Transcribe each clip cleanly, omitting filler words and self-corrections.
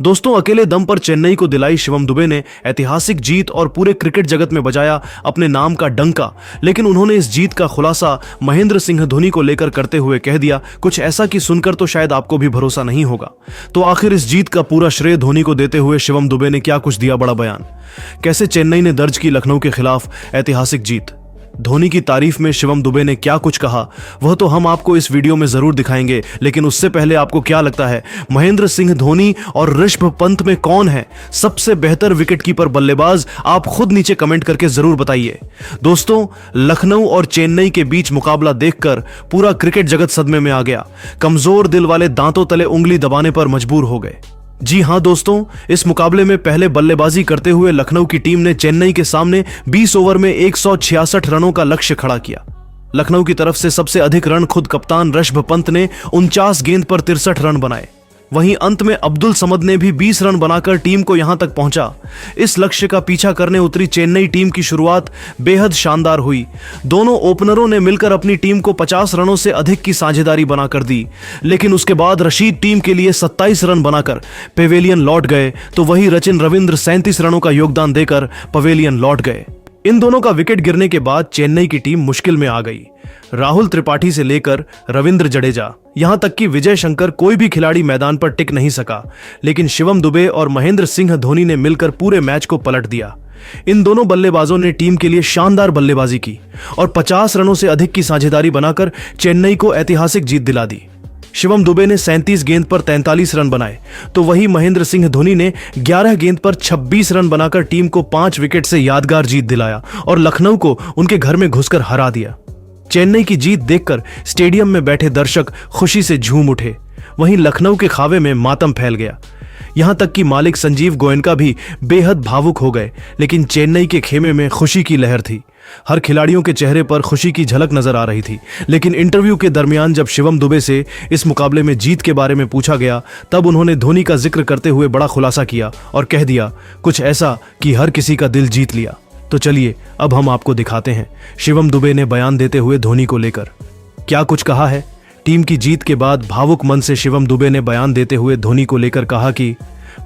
दोस्तों, अकेले दम पर चेन्नई को दिलाई शिवम दुबे ने ऐतिहासिक जीत और पूरे क्रिकेट जगत में बजाया अपने नाम का डंका। लेकिन उन्होंने इस जीत का खुलासा महेंद्र सिंह धोनी को लेकर करते हुए कह दिया कुछ ऐसा कि सुनकर तो शायद आपको भी भरोसा नहीं होगा। तो आखिर इस जीत का पूरा श्रेय धोनी को देते हुए शिवम दुबे ने क्या कुछ दिया बड़ा बयान। कैसे चेन्नई ने दर्ज की लखनऊ के खिलाफ ऐतिहासिक जीत। धोनी की तारीफ में शिवम दुबे ने क्या कुछ कहा वह तो हम आपको इस वीडियो में जरूर दिखाएंगे। लेकिन उससे पहले आपको क्या लगता है महेंद्र सिंह धोनी और ऋषभ पंत में कौन है सबसे बेहतर विकेटकीपर बल्लेबाज? आप खुद नीचे कमेंट करके जरूर बताइए। दोस्तों, लखनऊ और चेन्नई के बीच मुकाबला देखकर पूरा क्रिकेट जगत सदमे में आ गया। कमजोर दिल वाले दांतों तले उंगली दबाने पर मजबूर हो गए। जी हां दोस्तों, इस मुकाबले में पहले बल्लेबाजी करते हुए लखनऊ की टीम ने चेन्नई के सामने 20 ओवर में 166 रनों का लक्ष्य खड़ा किया। लखनऊ की तरफ से सबसे अधिक रन खुद कप्तान ऋषभ पंत ने 49 गेंद पर 63 रन बनाए। वहीं अंत में अब्दुल समद ने भी 20 रन बनाकर टीम को यहां तक पहुंचा। इस लक्ष्य का पीछा करने उतरी चेन्नई टीम की शुरुआत बेहद शानदार हुई। दोनों ओपनरों ने मिलकर अपनी टीम को 50 रनों से अधिक की साझेदारी बनाकर दी। लेकिन उसके बाद रशीद टीम के लिए 27 रन बनाकर पवेलियन लौट गए, तो वही रचिन रविंद्र 37 रनों का योगदान देकर पवेलियन लौट गए। इन दोनों का विकेट गिरने के बाद चेन्नई की टीम मुश्किल में आ गई। राहुल त्रिपाठी से लेकर रविंद्र जडेजा, यहां तक कि विजय शंकर, कोई भी खिलाड़ी मैदान पर टिक नहीं सका। लेकिन शिवम दुबे और महेंद्र सिंह धोनी ने मिलकर पूरे मैच को पलट दिया। इन दोनों बल्लेबाजों ने टीम के लिए शानदार बल्लेबाजी की और 50 रनों से अधिक की साझेदारी बनाकर चेन्नई को ऐतिहासिक जीत दिला दी। शिवम दुबे ने 37 गेंद पर 43 रन बनाए, तो वही महेंद्र सिंह धोनी ने 11 गेंद पर 26 रन बनाकर टीम को 5 विकेट से यादगार जीत दिलाया और लखनऊ को उनके घर में घुसकर हरा दिया। चेन्नई की जीत देखकर स्टेडियम में बैठे दर्शक खुशी से झूम उठे। वहीं लखनऊ के खावे में मातम फैल गया। यहां तक कि मालिक संजीव गोयनका भी बेहद भावुक हो गए। लेकिन चेन्नई के खेमे में खुशी की लहर थी। हर खिलाड़ियों के चेहरे पर खुशी की झलक नजर आ रही थी। लेकिन इंटरव्यू के दरमियान जब शिवम दुबे से इस मुकाबले में जीत के बारे में पूछा गया, तब उन्होंने धोनी का जिक्र करते हुए बड़ा खुलासा किया और कह दिया कुछ ऐसा कि हर किसी का दिल जीत लिया। तो चलिए अब हम आपको दिखाते हैं शिवम दुबे ने बयान देते हुए धोनी को लेकर क्या कुछ कहा है। टीम की जीत के बाद भावुक मन से शिवम दुबे ने बयान देते हुए धोनी को लेकर कहा कि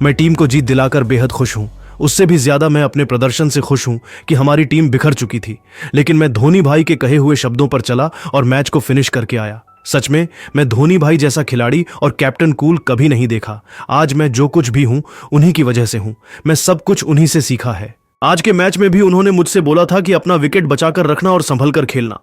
मैं टीम को जीत दिलाकर बेहद खुश हूं। उससे भी ज्यादा मैं अपने प्रदर्शन से खुश हूं कि हमारी टीम बिखर चुकी थी, लेकिन मैं धोनी भाई के कहे हुए शब्दों पर चला और मैच को फिनिश करके आया। सच में मैं धोनी भाई जैसा खिलाड़ी और कैप्टन कूल कभी नहीं देखा। आज मैं जो कुछ भी हूं उन्हीं की वजह से हूं। मैं सब कुछ उन्हीं से सीखा है। आज के मैच में भी उन्होंने मुझसे बोला था कि अपना विकेट बचाकर रखना और संभल कर खेलना।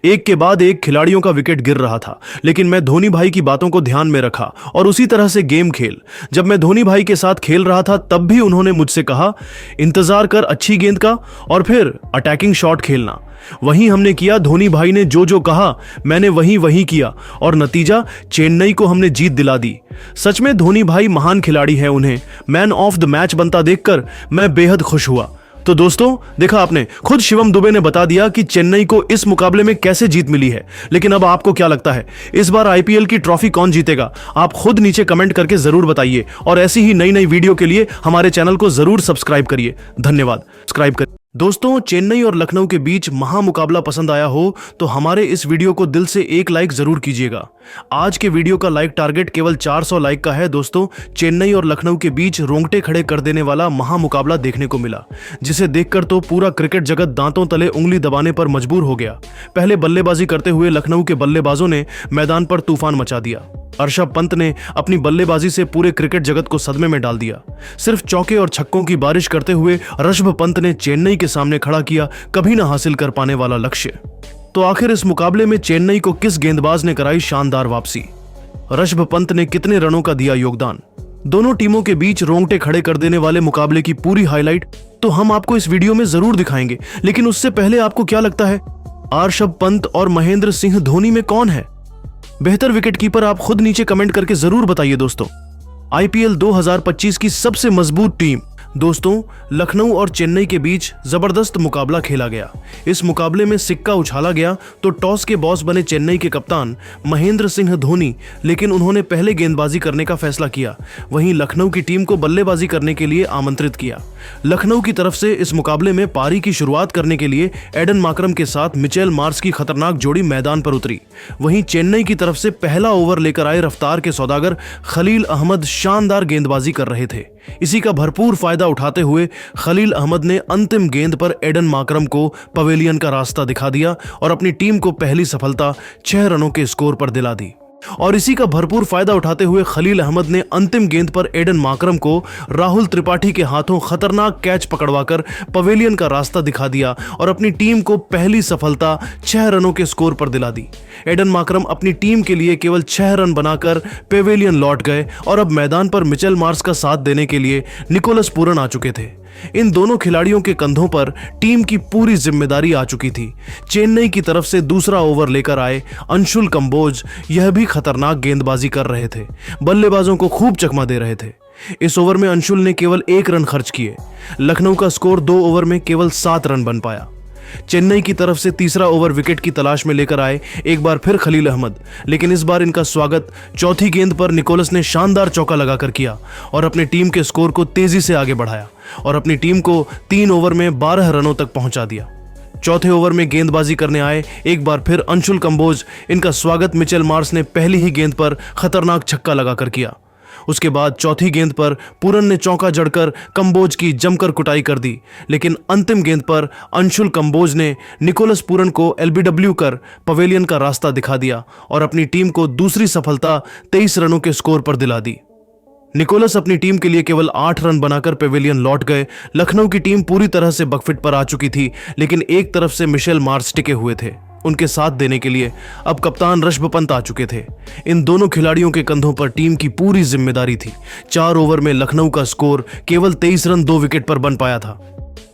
एक के बाद एक खिलाड़ियों का विकेट गिर रहा था, लेकिन मैं धोनी भाई की बातों को ध्यान में रखा और उसी तरह से गेम खेल। जब मैं धोनी भाई के साथ खेल रहा था तब भी उन्होंने मुझसे कहा इंतजार कर अच्छी गेंद का और फिर अटैकिंग शॉट खेलना। वहीं हमने किया। धोनी भाई ने जो जो कहा मैंने वही किया और नतीजा चेन्नई को हमने जीत दिला दी। सच में धोनी भाई महान खिलाड़ी है। उन्हें मैन ऑफ द मैच बनता देखकर मैं बेहद खुश हुआ। तो दोस्तों, देखा आपने, खुद शिवम दुबे ने बता दिया कि चेन्नई को इस मुकाबले में कैसे जीत मिली है। लेकिन अब आपको क्या लगता है इस बार आईपीएल की ट्रॉफी कौन जीतेगा? आप खुद नीचे कमेंट करके जरूर बताइए और ऐसी ही नई नई वीडियो के लिए हमारे चैनल को जरूर सब्सक्राइब करिए। धन्यवाद। सब्सक्राइब करिए। दोस्तों, चेन्नई और लखनऊ के बीच महामुकाबला पसंद आया हो तो हमारे इस वीडियो को दिल से एक लाइक जरूर कीजिएगा। आज के वीडियो का लाइक टारगेट केवल 400 लाइक का है। दोस्तों, चेन्नई और लखनऊ के बीच रोंगटे खड़े कर देने वाला महामुकाबला देखने को मिला, जिसे देखकर तो पूरा क्रिकेट जगत दांतों तले उंगली दबाने पर मजबूर हो गया। पहले बल्लेबाजी करते हुए लखनऊ के बल्लेबाजों ने मैदान पर तूफान मचा दिया। ऋषभ पंत ने अपनी बल्लेबाजी से पूरे क्रिकेट जगत को सदमे में डाल दिया। सिर्फ चौके और छक्कों की बारिश करते हुए ऋषभ पंत ने चेन्नई के सामने खड़ा किया कभी न हासिल कर पाने वाला लक्ष्य। तो आखिर इस मुकाबले में चेन्नई को किस गेंदबाज ने कराई शानदार वापसी? ऋषभ पंत ने कितने रनों का दिया योगदान? दोनों टीमों के बीच रोंगटे खड़े कर देने वाले मुकाबले की पूरी हाईलाइट तो हम आपको इस वीडियो में जरूर दिखाएंगे। लेकिन उससे पहले आपको क्या लगता है ऋषभ पंत और महेंद्र सिंह धोनी में कौन है बेहतर विकेटकीपर? आप खुद नीचे कमेंट करके जरूर बताइए। दोस्तों, आईपीएल 2025 की सबसे मजबूत टीम दोस्तों, लखनऊ और चेन्नई के बीच जबरदस्त मुकाबला खेला गया। इस मुकाबले में सिक्का उछाला गया तो टॉस के बॉस बने चेन्नई के कप्तान महेंद्र सिंह धोनी, लेकिन उन्होंने पहले गेंदबाजी करने का फैसला किया। वहीं लखनऊ की टीम को बल्लेबाजी करने के लिए आमंत्रित किया। लखनऊ की तरफ से इस मुकाबले में पारी की शुरुआत करने के लिए एडन माकरम के साथ मिचेल मार्श की खतरनाक जोड़ी मैदान पर उतरी। वहीं चेन्नई की तरफ से पहला ओवर लेकर आए रफ्तार के सौदागर खलील अहमद शानदार गेंदबाजी कर रहे थे। इसी का भरपूर फायदा उठाते हुए खलील अहमद ने अंतिम गेंद पर एडन माकरम को पवेलियन का रास्ता दिखा दिया और अपनी टीम को पहली सफलता 6 रनों के स्कोर पर दिला दी। और इसी का भरपूर फायदा उठाते हुए खलील अहमद ने अंतिम गेंद पर एडन माकरम को राहुल त्रिपाठी के हाथों खतरनाक कैच पकड़वाकर पवेलियन का रास्ता दिखा दिया और अपनी टीम को पहली सफलता 6 रनों के स्कोर पर दिला दी। एडन माकरम अपनी टीम के लिए केवल 6 रन बनाकर पेवेलियन लौट गए और अब मैदान पर मिचेल मार्श का साथ देने के लिए निकोलस पूरन आ चुके थे। इन दोनों खिलाड़ियों के कंधों पर टीम की पूरी जिम्मेदारी आ चुकी थी। चेन्नई की तरफ से दूसरा ओवर लेकर आए अंशुल कंबोज यह भी खतरनाक गेंदबाजी कर रहे थे, बल्लेबाजों को खूब चकमा दे रहे थे। इस ओवर में अंशुल ने केवल 1 रन खर्च किए। लखनऊ का स्कोर 2 ओवर में केवल 7 रन बन पाया। चेन्नई की तरफ से तीसरा ओवर विकेट की तलाश में लेकर आए एक बार फिर खलील अहमद, लेकिन इस बार इनका स्वागत चौथी गेंद पर निकोलस ने शानदार चौका लगाकर किया और अपनी टीम के स्कोर को तेजी से आगे बढ़ाया और अपनी टीम को 3 ओवर में 12 रनों तक पहुंचा दिया। चौथे ओवर में गेंदबाजी करने आए एक बार फिर अंशुल कंबोज, इनका स्वागत मिचेल मार्श ने पहली ही गेंद पर खतरनाक छक्का लगाकर किया। उसके बाद चौथी गेंद पर पूरन ने चौका जड़कर कंबोज की जमकर कुटाई कर दी, लेकिन अंतिम गेंद पर अंशुल कंबोज ने निकोलस पूरन को एलबीडब्ल्यू कर पवेलियन का रास्ता दिखा दिया और अपनी टीम को दूसरी सफलता 23 रनों के स्कोर पर दिला दी। निकोलस अपनी टीम के लिए केवल 8 रन बनाकर पेवेलियन लौट गए। लखनऊ की टीम पूरी तरह से बकफिट पर आ चुकी थी, लेकिन एक तरफ से मिचेल मार्श टिके हुए थे। उनके साथ देने के लिए अब कप्तान ऋषभ पंत आ चुके थे। इन दोनों खिलाड़ियों के कंधों पर टीम की पूरी जिम्मेदारी थी। 4 ओवर में लखनऊ का स्कोर केवल 23 रन 2 विकेट पर बन पाया था।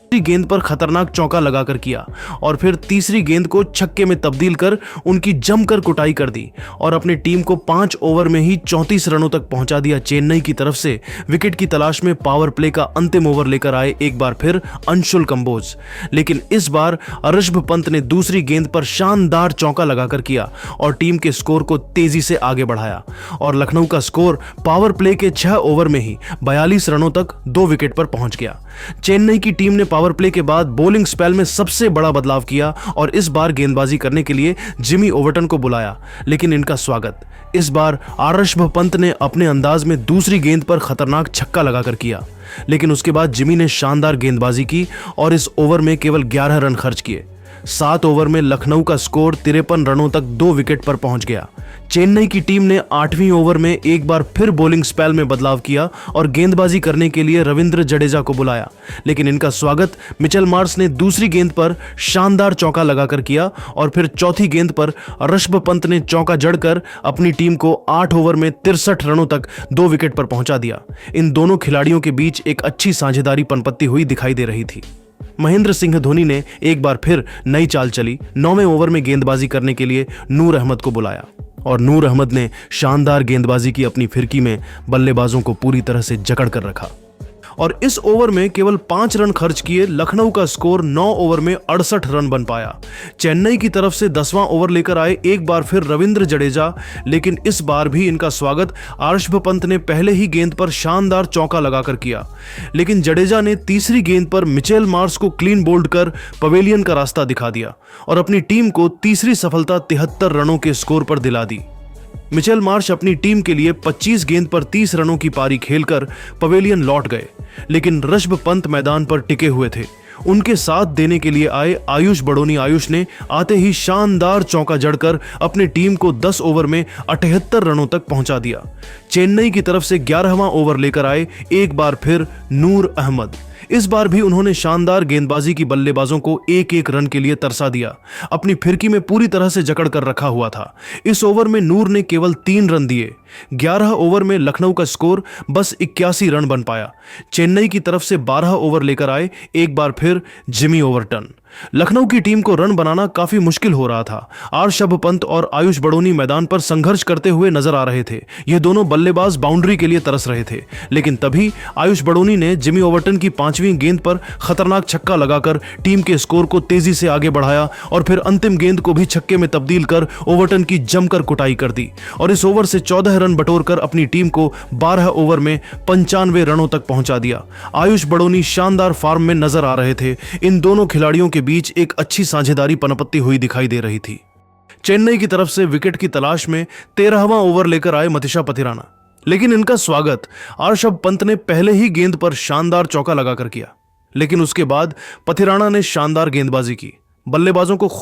दूसरी गेंद पर खतरनाक चौका लगाकर किया और फिर तीसरी गेंद को छक्के में तब्दील कर उनकी जमकर कुटाई कर दी और अपनी टीम को 5 ओवर में ही 34 रनों तक पहुंचा दिया। चेन्नई की तरफ से विकेट की तलाश में पावर प्ले का अंतिम ओवर लेकर आए एक बार फिर अंशुल कंबोज, लेकिन इस बार ऋषभ पंत ने दूसरी गेंद पर शानदार चौका लगाकर किया और टीम के स्कोर को तेजी से आगे बढ़ाया और लखनऊ का स्कोर पावर प्ले के 6 ओवर में ही 42 रनों तक 2 विकेट पर पहुंच गया। चेन्नई की टीम ने पावर प्ले के बाद बॉलिंग स्पेल में सबसे बड़ा बदलाव किया और इस बार गेंदबाजी करने के लिए जिमी ओवर्टन को बुलाया, लेकिन इनका स्वागत इस बार ऋषभ पंत ने अपने अंदाज में दूसरी गेंद पर खतरनाक छक्का लगाकर किया, लेकिन उसके बाद जिमी ने शानदार गेंदबाजी की और इस ओवर में केवल 11 रन खर्च किए। 7 ओवर में लखनऊ का स्कोर 53 रनों तक 2 विकेट पर पहुंच गया। चेन्नई की टीम ने 8वीं ओवर में एक बार फिर बॉलिंग स्पेल में बदलाव किया और गेंदबाजी करने के लिए रविंद्र जडेजा को बुलाया, लेकिन इनका स्वागत मिचेल मार्श ने दूसरी गेंद पर शानदार चौका लगाकर किया और फिर चौथी गेंद पर ऋषभ पंत ने चौका जड़कर अपनी टीम को 8 ओवर में 63 रनों तक 2 विकेट पर पहुंचा दिया। इन दोनों खिलाड़ियों के बीच एक अच्छी साझेदारी पनपत्ती हुई दिखाई दे रही थी। महेंद्र सिंह धोनी ने एक बार फिर नई चाल चली। 9वें ओवर में गेंदबाजी करने के लिए नूर अहमद को बुलाया और नूर अहमद ने शानदार गेंदबाजी की अपनी फिरकी में बल्लेबाजों को पूरी तरह से जकड़ कर रखा और इस ओवर में केवल 5 रन खर्च किए लखनऊ का स्कोर 9 ओवर में 68 रन बन पाया। चेन्नई की तरफ से 10वां ओवर लेकर आए एक बार फिर रविंद्र जडेजा, लेकिन इस बार भी इनका स्वागत ऋषभ पंत ने पहले ही गेंद पर शानदार चौका लगाकर किया, लेकिन जडेजा ने तीसरी गेंद पर मिचेल मार्श को क्लीन बोल्ड कर पवेलियन का रास्ता दिखा दिया और अपनी टीम को तीसरी सफलता 73 रनों के स्कोर पर दिला दी। मिचेल मार्श अपनी टीम के लिए 25 गेंद पर 30 रनों की पारी खेलकर पवेलियन लौट गए, लेकिन ऋषभ पंत मैदान पर टिके हुए थे। उनके साथ देने के लिए आए आयुष बड़ोनी आयुष ने आते ही शानदार चौका जड़कर अपनी टीम को 10 ओवर में 78 रनों तक पहुंचा दिया। चेन्नई की तरफ से 11वां ओवर लेकर आए एक बार फिर नूर अहमद। इस बार भी उन्होंने शानदार गेंदबाजी की बल्लेबाजों को एक एक रन के लिए तरसा दिया। अपनी फिरकी में पूरी तरह से जकड़ कर रखा हुआ था। इस ओवर में नूर ने केवल 3 रन दिए। 11 ओवर में लखनऊ का स्कोर बस 81 रन बन पाया। चेन्नई की तरफ से 12 ओवर लेकर आए एक बार फिर जिमी ओवर्टन। लखनऊ की टीम को रन बनाना काफी मुश्किल हो रहा था। ऋषभ पंत और आयुष बड़ोनी मैदान पर संघर्ष करते हुए नजर आ रहे थे। ये दोनों बल्लेबाज बाउंड्री के लिए तरस रहे थे, लेकिन तभी आयुष बड़ोनी ने जिमी ओवर्टन की 5वीं गेंद पर खतरनाक छक्का लगाकर टीम के स्कोर को तेजी से आगे बढ़ाया और फिर अंतिम गेंद को भी छक्के में तब्दील कर ओवर्टन की जमकर कुटाई कर दी और इस ओवर से 14 रन बटोरकर अपनी टीम को 12 ओवर में 95 रनों तक पहुंचा दिया। आयुष बड़ोनी शानदार फॉर्म में नजर आ रहे थे। इन दोनों खिलाड़ियों के बीच एक अच्छी साझेदारी पनपती हुई दिखाई दे रही थी। चेन्नई की तरफ से विकेट की तलाश में 13वां ओवर लेकर आए मतीशा पथिराना, लेकिन इनका स्वागत ऋषभ पंत ने पहले ही गेंद पर शानदार चौका लगाकर किया। लेकिन उसके बाद पथिराना ने शानदार गेंदबाजी की, बल्लेबाजों को खूब